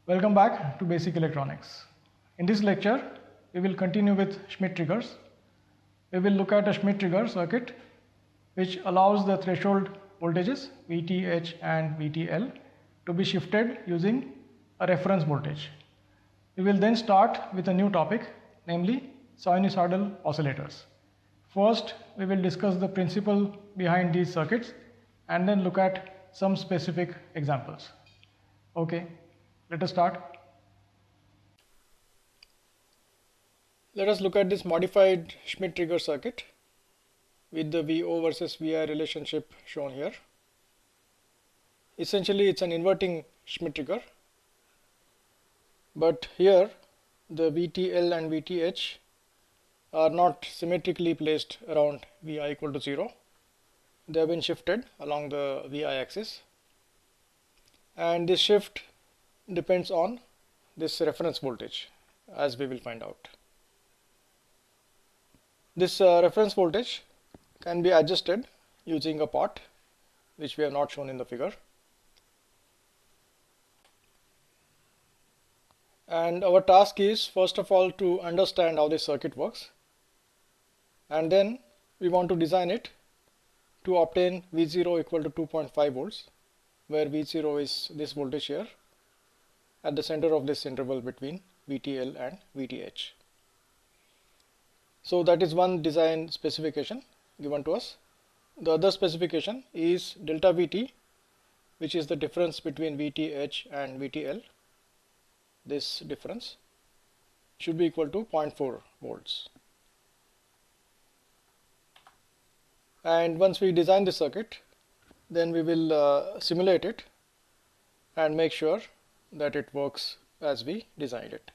Welcome back to Basic Electronics. In this lecture, we will continue with Schmitt triggers. We will look at a Schmitt trigger circuit which allows the threshold voltages VTH and VTL to be shifted using a reference voltage. We will then start with a new topic, namely sinusoidal oscillators. First, we will discuss the principle behind these circuits and then look at some specific examples. Okay, let us start. Let us look at this modified Schmitt trigger circuit with the VO versus VI relationship shown here. Essentially, it's an inverting Schmitt trigger, but here the VTL and VTH are not symmetrically placed around Vi equal to 0. They have been shifted along the Vi axis, and this shift depends on this reference voltage, as we will find out. This reference voltage can be adjusted using a pot, which we have not shown in the figure. And our task is first of all to understand how this circuit works, and then we want to design it to obtain V0 equal to 2.5 volts, where V0 is this voltage here at the center of this interval between VTL and VTH. So that is one design specification given to us. The other specification is delta VT, which is the difference between VTH and VTL. This difference should be equal to 0.4 volts. And once we design the circuit, then we will simulate it and make sure that it works as we designed it.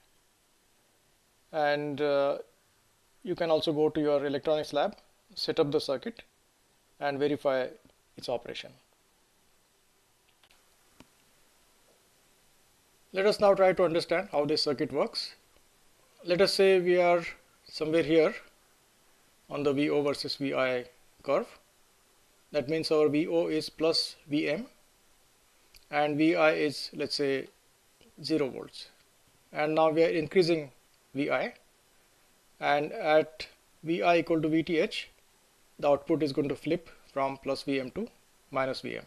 And you can also go to your electronics lab, set up the circuit and verify its operation. Let us now try to understand how this circuit works. Let us say we are somewhere here on the VO versus VI curve. That means our VO is plus Vm and Vi is, let's say, 0 volts. And now we are increasing Vi, and at Vi equal to VTH, the output is going to flip from plus Vm to minus Vm.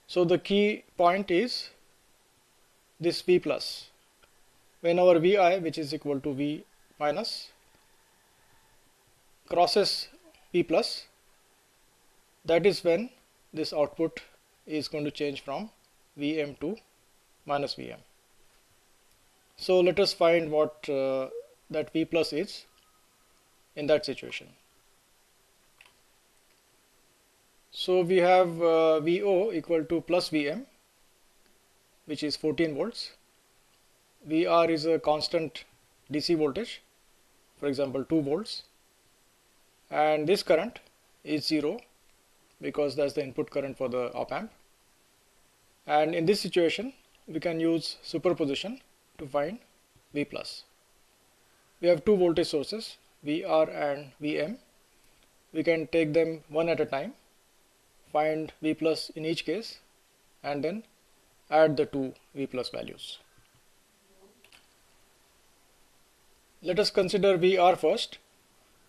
So the key point is this V plus. When our Vi, which is equal to V minus, crosses V plus, that is when this output is going to change from Vm to minus Vm. So let us find what that V plus is in that situation. So we have VO equal to plus Vm, which is 14 volts. Vr is a constant DC voltage, for example 2 volts, and this current is 0 because that's the input current for the op amp. And in this situation we can use superposition to find V plus. We have two voltage sources, Vr and Vm. We can take them one at a time, find V plus in each case, and then add the two V plus values. Let us consider Vr first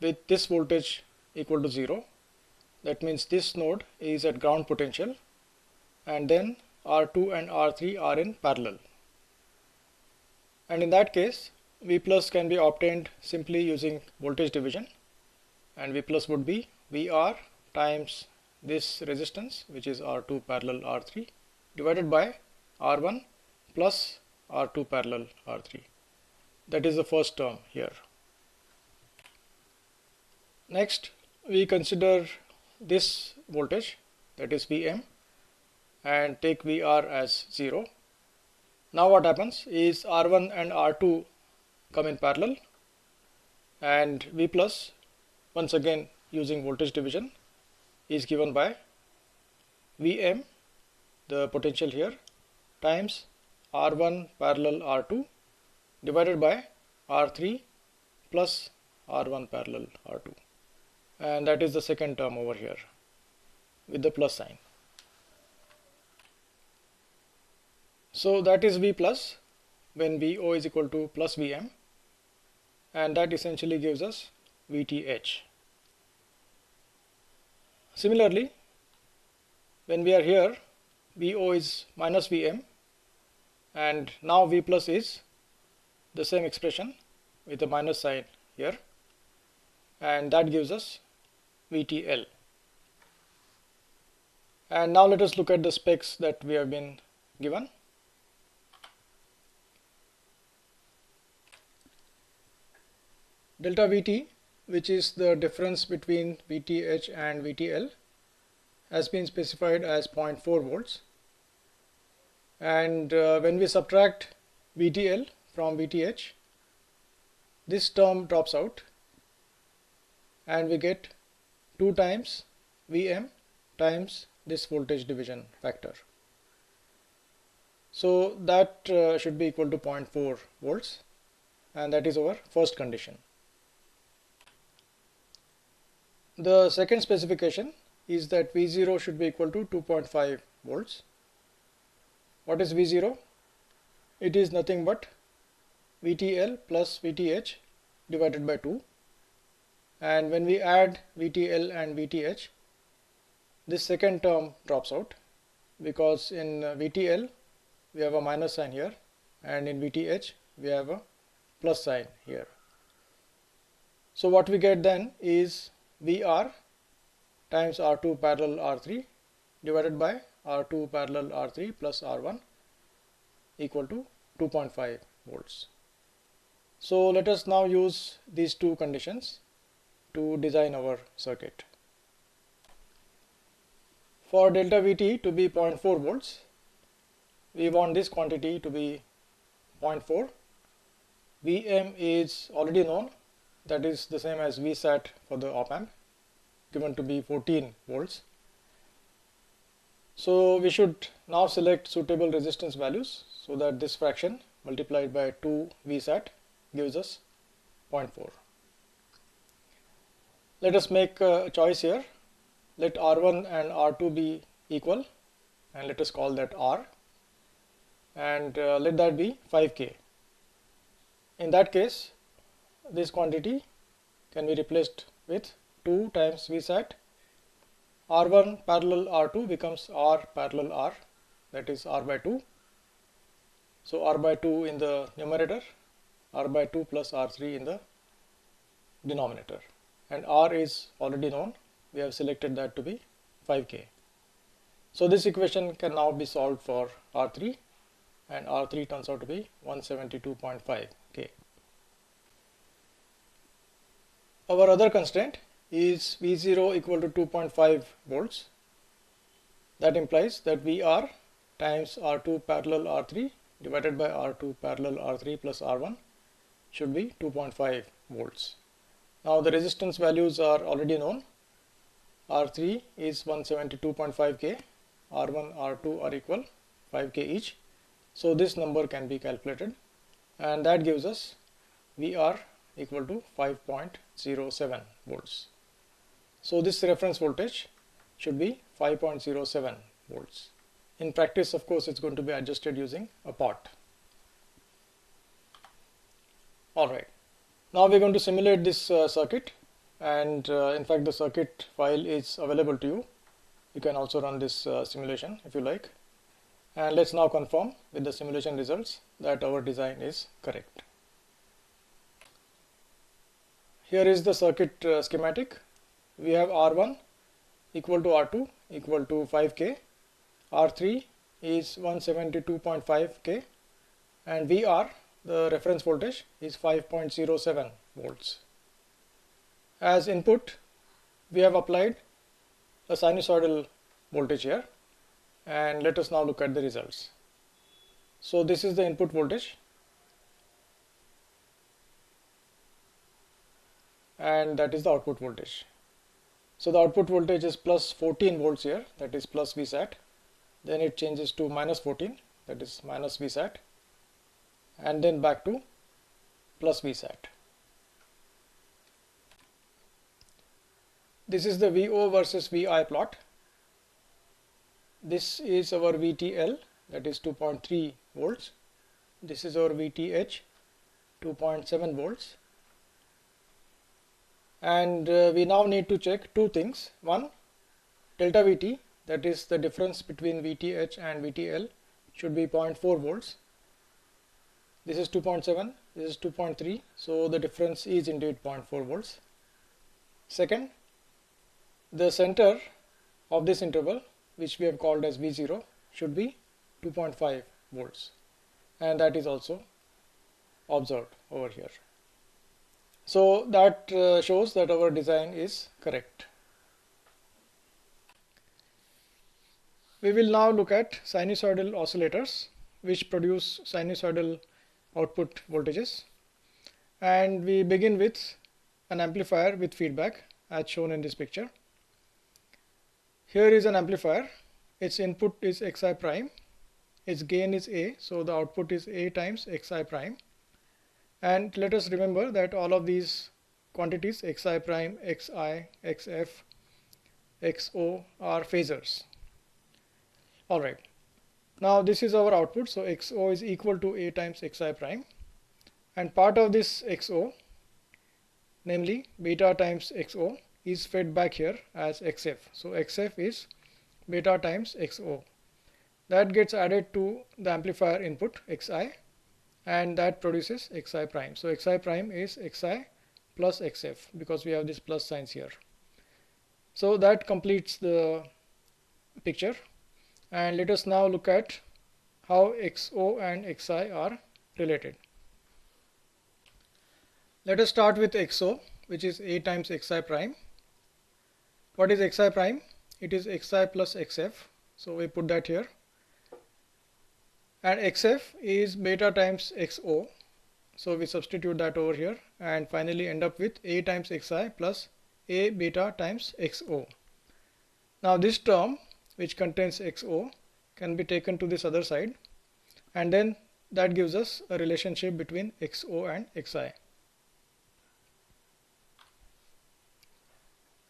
with this voltage equal to 0. That means this node is at ground potential, and then R2 and R3 are in parallel. And in that case, V plus can be obtained simply using voltage division, and V plus would be Vr times this resistance, which is R2 parallel R3, divided by R1 plus R2 parallel R3. That is the first term here. Next, we consider this voltage, that is Vm, and take Vr as 0. Now what happens is R1 and R2 come in parallel, and V plus, once again using voltage division, is given by Vm, the potential here, times R1 parallel R2 divided by R3 plus R1 parallel R2, and that is the second term over here with the plus sign. So that is V plus when VO is equal to plus VM, and that essentially gives us VTH. Similarly, when we are here, VO is minus VM, and now V plus is the same expression with a minus sign here, and that gives us VTL. And now let us look at the specs that we have been given. Delta VT, which is the difference between VTH and VTL, has been specified as 0.4 volts. And when we subtract VTL from VTH, this term drops out and we get 2 times VM times this voltage division factor. So that should be equal to 0.4 volts, and that is our first condition. The second specification is that V0 should be equal to 2.5 volts. What is V0? It is nothing but VTL plus VTH divided by 2, and when we add VTL and VTH, this second term drops out, because in VTL we have a minus sign here, and in VTH we have a plus sign here. So what we get then is VR times R2 parallel R3 divided by R2 parallel R3 plus R1 equal to 2.5 volts. So let us now use these two conditions to design our circuit. For delta VT to be 0.4 volts, we want this quantity to be 0.4. Vm is already known, that is the same as Vsat for the op amp, given to be 14 volts. So we should now select suitable resistance values so that this fraction multiplied by 2 Vsat gives us 0.4. Let us make a choice here. Let R1 and R2 be equal, and let us call that R, and let that be 5K. In that case, this quantity can be replaced with 2 times Vsat. R1 parallel R2 becomes R parallel R, that is R by 2. So R by 2 in the numerator, R by 2 plus R3 in the denominator, and R is already known, we have selected that to be 5K. So this equation can now be solved for R3, and R3 turns out to be 172.5 K. Our other constraint is V0 equal to 2.5 volts. That implies that VR times R2 parallel R3 divided by R2 parallel R3 plus R1 should be 2.5 volts. Now the resistance values are already known. R3 is 172.5 K, R1, R2 are equal 5 K each. So this number can be calculated, and that gives us VR equal to 5.07 volts. So this reference voltage should be 5.07 volts. In practice, of course, it's going to be adjusted using a pot. Alright, now we're going to simulate this circuit, and in fact the circuit file is available to you. You can also run this simulation if you like. And let's now confirm with the simulation results that our design is correct. Here is the circuit schematic. We have R1 equal to R2 equal to 5K, R3 is 172.5 K, and VR, the reference voltage, is 5.07 volts. As input, we have applied a sinusoidal voltage here, and let us now look at the results. So this is the input voltage, and that is the output voltage. So the output voltage is plus 14 volts here, that is plus Vsat. Then it changes to minus 14, that is minus Vsat, and then back to plus Vsat. This is the VO versus VI plot. This is our VTL, that is 2.3 volts. This is our VTH 2.7 volts. And we now need to check two things. One, delta VT, that is the difference between VTH and VTL, should be 0.4 volts. This is 2.7, this is 2.3, so the difference is indeed 0.4 volts. Second, the center of this interval, which we have called as V0, should be 2.5 volts, and that is also observed over here. So that shows that our design is correct. We will now look at sinusoidal oscillators which produce sinusoidal output voltages, and we begin with an amplifier with feedback as shown in this picture. Here is an amplifier. Its input is Xi prime, its gain is A, so the output is A times Xi prime. And let us remember that all of these quantities Xi prime, Xi, Xf, Xo are phasors. Alright, now this is our output, so Xo is equal to A times Xi prime, and part of this Xo, namely beta times Xo, is fed back here as Xf. So Xf is beta times Xo. That gets added to the amplifier input Xi, and that produces Xi prime. So Xi prime is Xi plus Xf, because we have this plus signs here. So that completes the picture, and let us now look at how Xo and Xi are related. Let us start with Xo, which is A times Xi prime. What is Xi prime? It is Xi plus Xf, so we put that here. And Xf is beta times Xo, so we substitute that over here and finally end up with A times Xi plus A beta times Xo. Now this term, which contains Xo, can be taken to this other side, and then that gives us a relationship between Xo and Xi.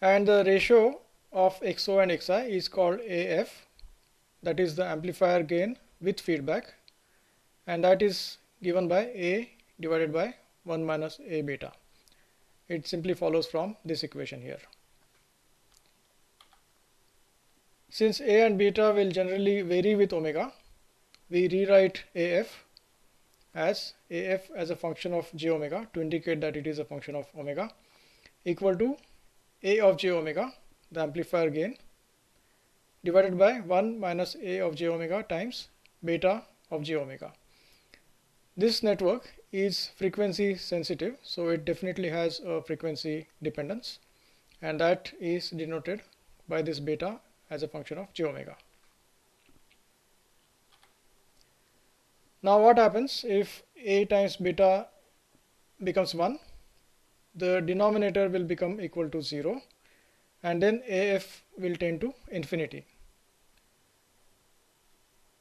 And the ratio of Xo and Xi is called AF, that is the amplifier gain with feedback, and that is given by A divided by 1 minus A beta. It simply follows from this equation here. Since A and beta will generally vary with omega, we rewrite AF as a function of j omega to indicate that it is a function of omega, equal to A of j omega, the amplifier gain, divided by 1 minus A of j omega times beta of j omega. This network is frequency sensitive, so it definitely has a frequency dependence, and that is denoted by this beta as a function of j omega. Now what happens if A times beta becomes 1? The denominator will become equal to 0, and then AF will tend to infinity.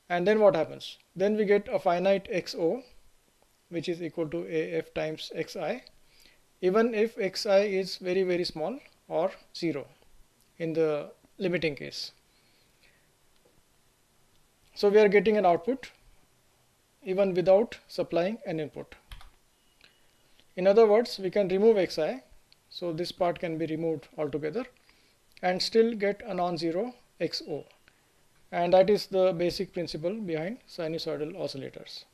And then what happens? Then we get a finite Xo, which is equal to AF times Xi, even if Xi is very, very small or 0 in the limiting case. So we are getting an output even without supplying an input. In other words, we can remove Xi, so this part can be removed altogether, and still get a non-zero Xo. And that is the basic principle behind sinusoidal oscillators.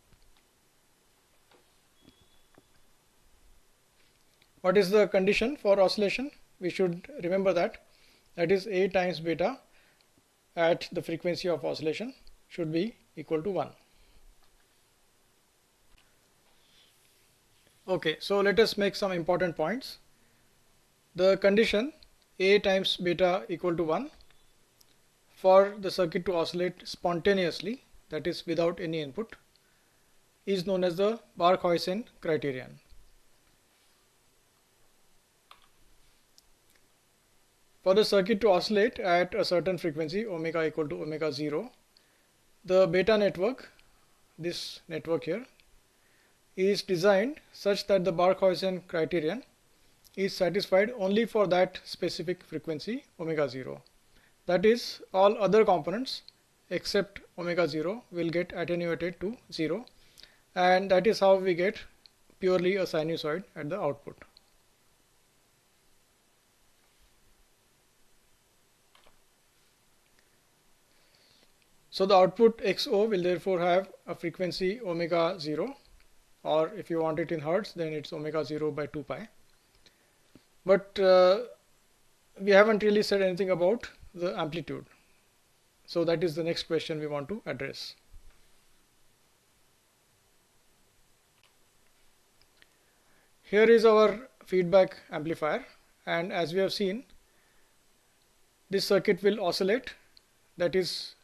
What is the condition for oscillation? We should remember that is A times beta at the frequency of oscillation should be equal to 1. Okay, so let us make some important points. The condition A times beta equal to 1 for the circuit to oscillate spontaneously, that is without any input, is known as the Barkhausen criterion. For the circuit to oscillate at a certain frequency, omega equal to omega 0, the beta network, this network here, is designed such that the Barkhausen criterion is satisfied only for that specific frequency omega 0. That is, all other components except omega 0 will get attenuated to 0, and that is how we get purely a sinusoid at the output. So the output XO will therefore have a frequency omega 0, or if you want it in hertz, then it's omega 0 by 2 pi. But we haven't really said anything about the amplitude. So that is the next question we want to address. Here is our feedback amplifier, and as we have seen, this circuit will oscillate. That is,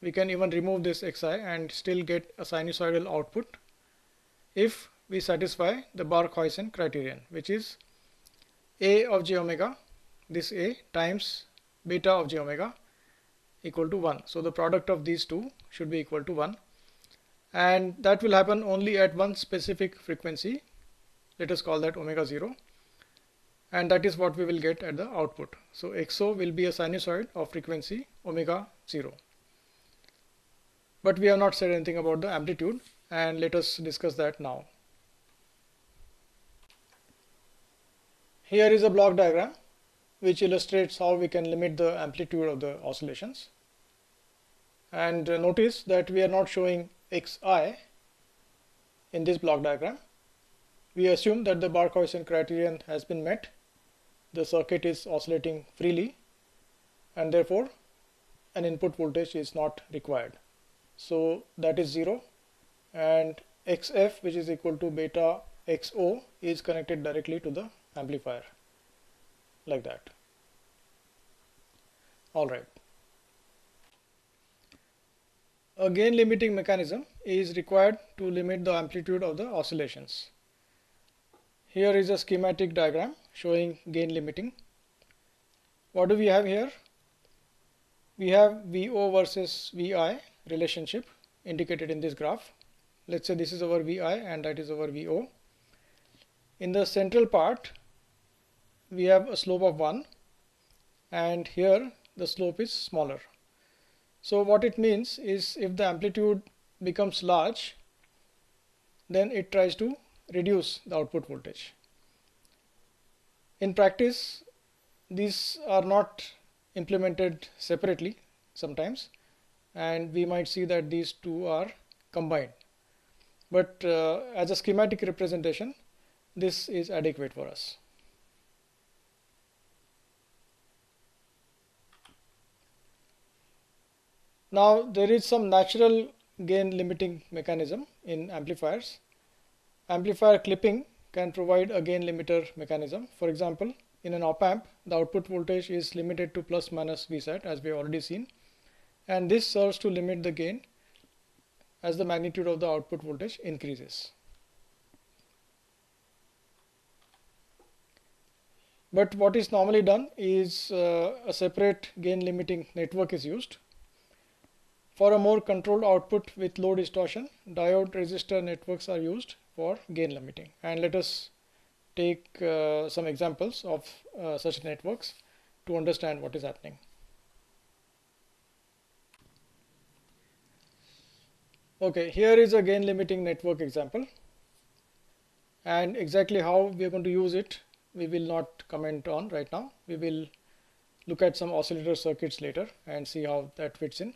we can even remove this Xi and still get a sinusoidal output if we satisfy the Bark-Huijsen criterion, which is A of j omega, this A, times beta of j omega equal to 1. So the product of these two should be equal to 1, and that will happen only at one specific frequency. Let us call that omega 0, and that is what we will get at the output. So XO will be a sinusoid of frequency omega 0. But we have not said anything about the amplitude, and let us discuss that now. Here is a block diagram which illustrates how we can limit the amplitude of the oscillations. And notice that we are not showing Xi in this block diagram. We assume that the Bark-Huijsen criterion has been met, the circuit is oscillating freely, and therefore an input voltage is not required. So that is 0, and Xf, which is equal to beta XO, is connected directly to the amplifier, like that. Alright. A gain limiting mechanism is required to limit the amplitude of the oscillations. Here is a schematic diagram showing gain limiting. What do we have here? We have VO versus VI relationship indicated in this graph. Let's say this is our VI and that is our VO. In the central part, we have a slope of 1, and here the slope is smaller. So what it means is, if the amplitude becomes large, then it tries to reduce the output voltage. In practice, these are not implemented separately sometimes, and we might see that these two are combined. But as a schematic representation, this is adequate for us. Now there is some natural gain limiting mechanism in amplifiers. Amplifier clipping can provide a gain limiter mechanism. For example, in an op-amp, the output voltage is limited to plus minus Vsat, as we have already seen, and this serves to limit the gain as the magnitude of the output voltage increases. But what is normally done is a separate gain limiting network is used. For a more controlled output with low distortion, diode resistor networks are used for gain limiting. And let us take some examples of such networks to understand what is happening. Okay, here is a gain limiting network example, and exactly how we are going to use it we will not comment on right now. We will look at some oscillator circuits later and see how that fits in.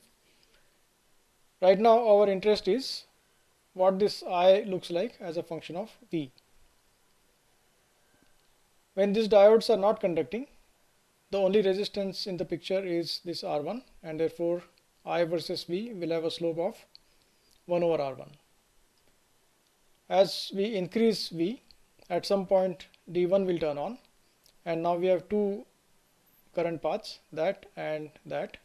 Right now our interest is what this I looks like as a function of V. When these diodes are not conducting, the only resistance in the picture is this R1, and therefore I versus V will have a slope of 1 over R1. As we increase V, at some point D1 will turn on, and now we have two current paths, that, and that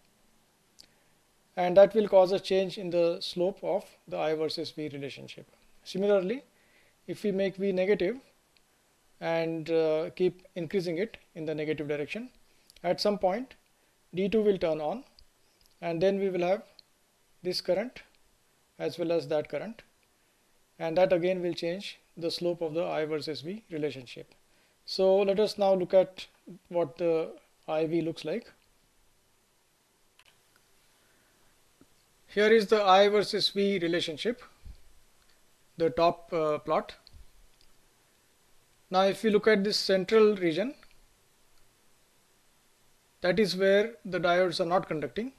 will cause a change in the slope of the I versus V relationship. Similarly, if we make V negative and keep increasing it in the negative direction, at some point D2 will turn on, and then we will have this current as well as that current, and that again will change the slope of the I versus V relationship. So let us now look at what the IV looks like. Here is the I versus V relationship, the top plot. Now if we look at this central region, that is where the diodes are not conducting,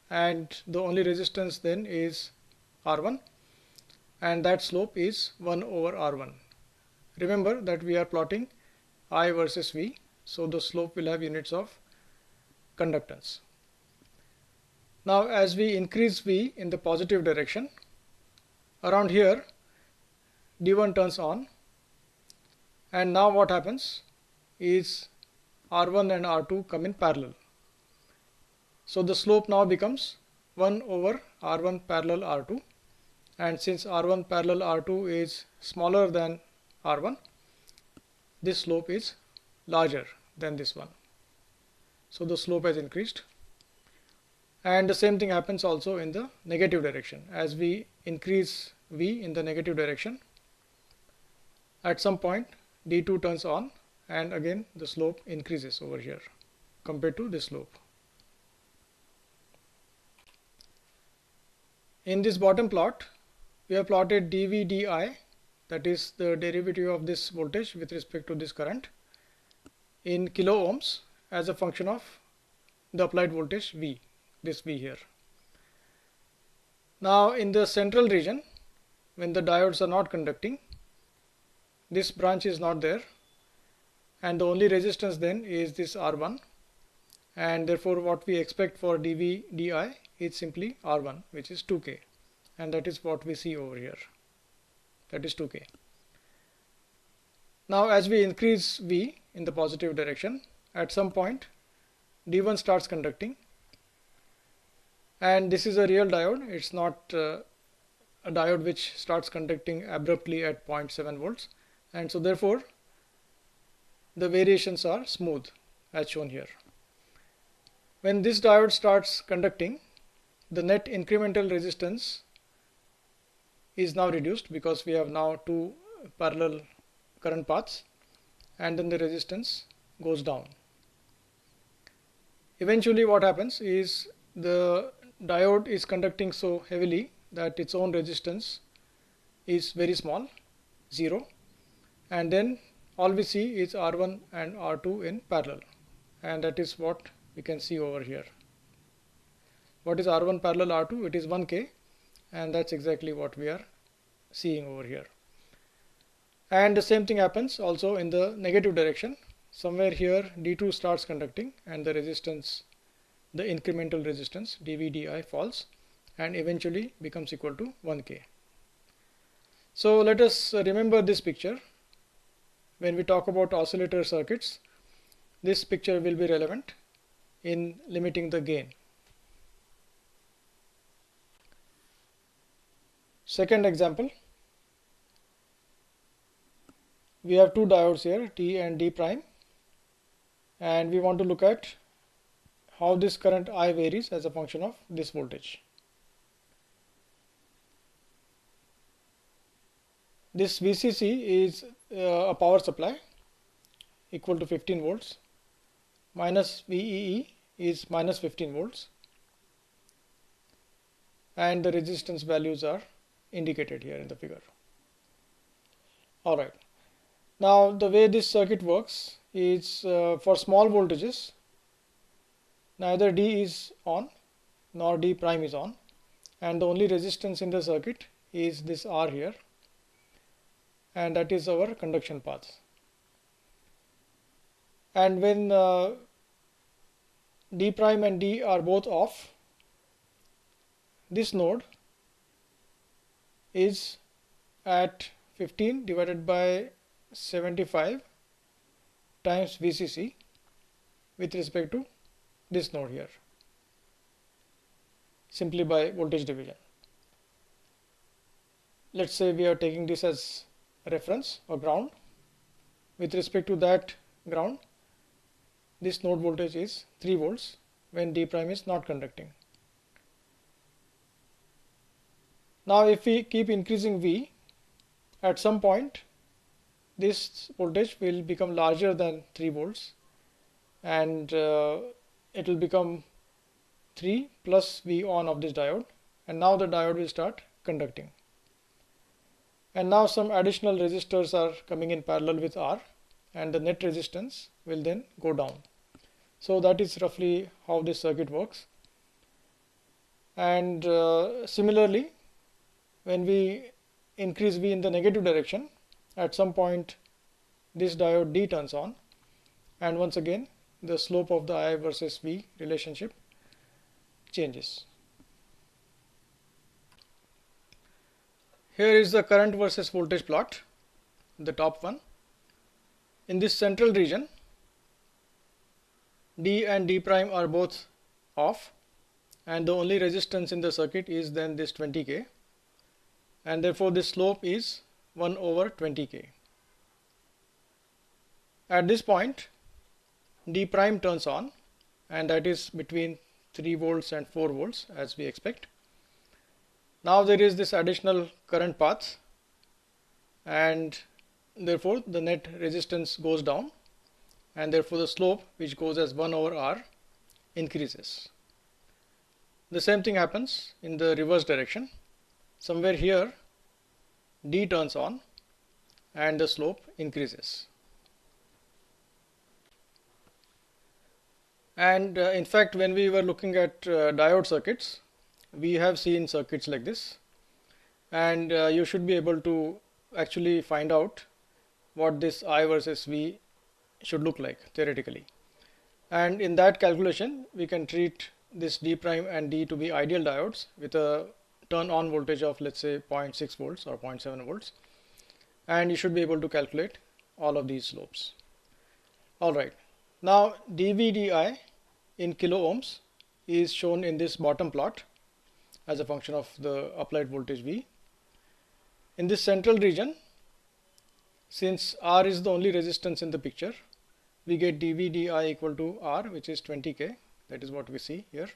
and the only resistance then is R1, and that slope is 1 over R1. Remember that we are plotting I versus V, so the slope will have units of conductance. Now as we increase V in the positive direction, around here D1 turns on, and now what happens is R1 and R2 come in parallel. So the slope now becomes 1 over R1 parallel R2, and since R1 parallel R2 is smaller than R1, this slope is larger than this one. So the slope has increased. And the same thing happens also in the negative direction. As we increase V in the negative direction, at some point D2 turns on, and again the slope increases over here compared to this slope. In this bottom plot, we have plotted dV di, that is the derivative of this voltage with respect to this current, in kilo ohms as a function of the applied voltage V, this V here. Now in the central region, when the diodes are not conducting, this branch is not there, and the only resistance then is this R1, and therefore what we expect for dV di is simply R1, which is 2K, and that is what we see over here, that is 2K. Now as we increase V in the positive direction, at some point D1 starts conducting, and this is a real diode. It's not a diode which starts conducting abruptly at 0.7 volts, and so therefore the variations are smooth as shown here. When this diode starts conducting, the net incremental resistance is now reduced because we have now two parallel current paths, and then the resistance goes down. Eventually what happens is the diode is conducting so heavily that its own resistance is very small, 0, and then all we see is R1 and R2 in parallel, and that is what we can see over here. What is R1 parallel R2? It is 1K, and that's exactly what we are seeing over here. And the same thing happens also in the negative direction. Somewhere here D2 starts conducting, and the resistance, the incremental resistance dV di falls and eventually becomes equal to 1K. So let us remember this picture. When we talk about oscillator circuits, this picture will be relevant in limiting the gain. Second example, we have two diodes here, T and D prime, and we want to look at how this current I varies as a function of this voltage. This VCC is a power supply equal to 15 volts, minus VEE is minus 15 volts, and the resistance values are indicated here in the figure. Alright, now the way this circuit works is for small voltages, neither D is on nor D prime is on, and the only resistance in the circuit is this R here, and that is our conduction path. And when D prime and D are both off, this node is at 15 divided by 75 times VCC with respect to this node here, simply by voltage division. Let's say we are taking this as reference or ground. With respect to that ground, this node voltage is 3 volts when D prime is not conducting. Now if we keep increasing V, at some point this voltage will become larger than 3 volts, and it will become 3 plus V on of this diode, and now the diode will start conducting. And now some additional resistors are coming in parallel with R, and the net resistance will then go down. So that is roughly how this circuit works. And similarly, when we increase V in the negative direction, at some point this diode D turns on, and once again the slope of the I versus V relationship changes. Here is the current versus voltage plot, the top one. In this central region, D and D prime are both off, and the only resistance in the circuit is then this 20K, and therefore this slope is 1 over 20K. At this point, D prime turns on, and that is between 3 volts and 4 volts as we expect. Now there is this additional current path, and therefore the net resistance goes down, and therefore the slope, which goes as 1 over R, increases. The same thing happens in the reverse direction. Somewhere here D turns on and the slope increases. And in fact, when we were looking at diode circuits, we have seen circuits like this, and you should be able to actually find out what this I versus V should look like theoretically. And in that calculation, we can treat this D prime and D to be ideal diodes with a turn on voltage of, let's say, 0.6 volts or 0.7 volts, and you should be able to calculate all of these slopes. Alright, now dVdi in kilo ohms is shown in this bottom plot as a function of the applied voltage V. In this central region, since R is the only resistance in the picture, we get dVdi equal to R, which is 20K. That is what we see here.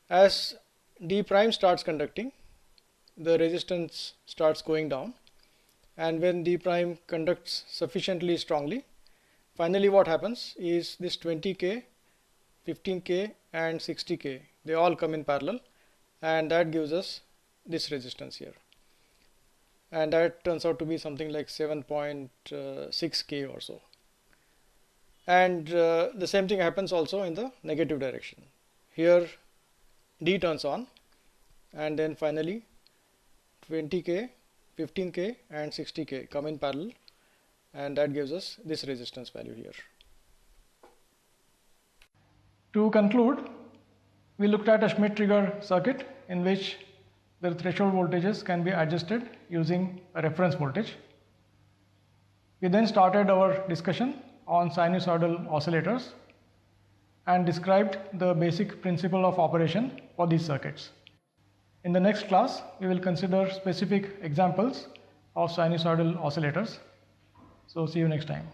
As D prime starts conducting, the resistance starts going down, and when D prime conducts sufficiently strongly, finally what happens is this 20K, 15K and 60K, they all come in parallel, and that gives us this resistance here, and that turns out to be something like 7.6K or so. And the same thing happens also in the negative direction. Here D turns on, and then finally 20K, 15K and 60K come in parallel, and that gives us this resistance value here. To conclude, we looked at a Schmitt trigger circuit in which the threshold voltages can be adjusted using a reference voltage. We then started our discussion on sinusoidal oscillators and described the basic principle of operation for these circuits. In the next class, we will consider specific examples of sinusoidal oscillators. So see you next time.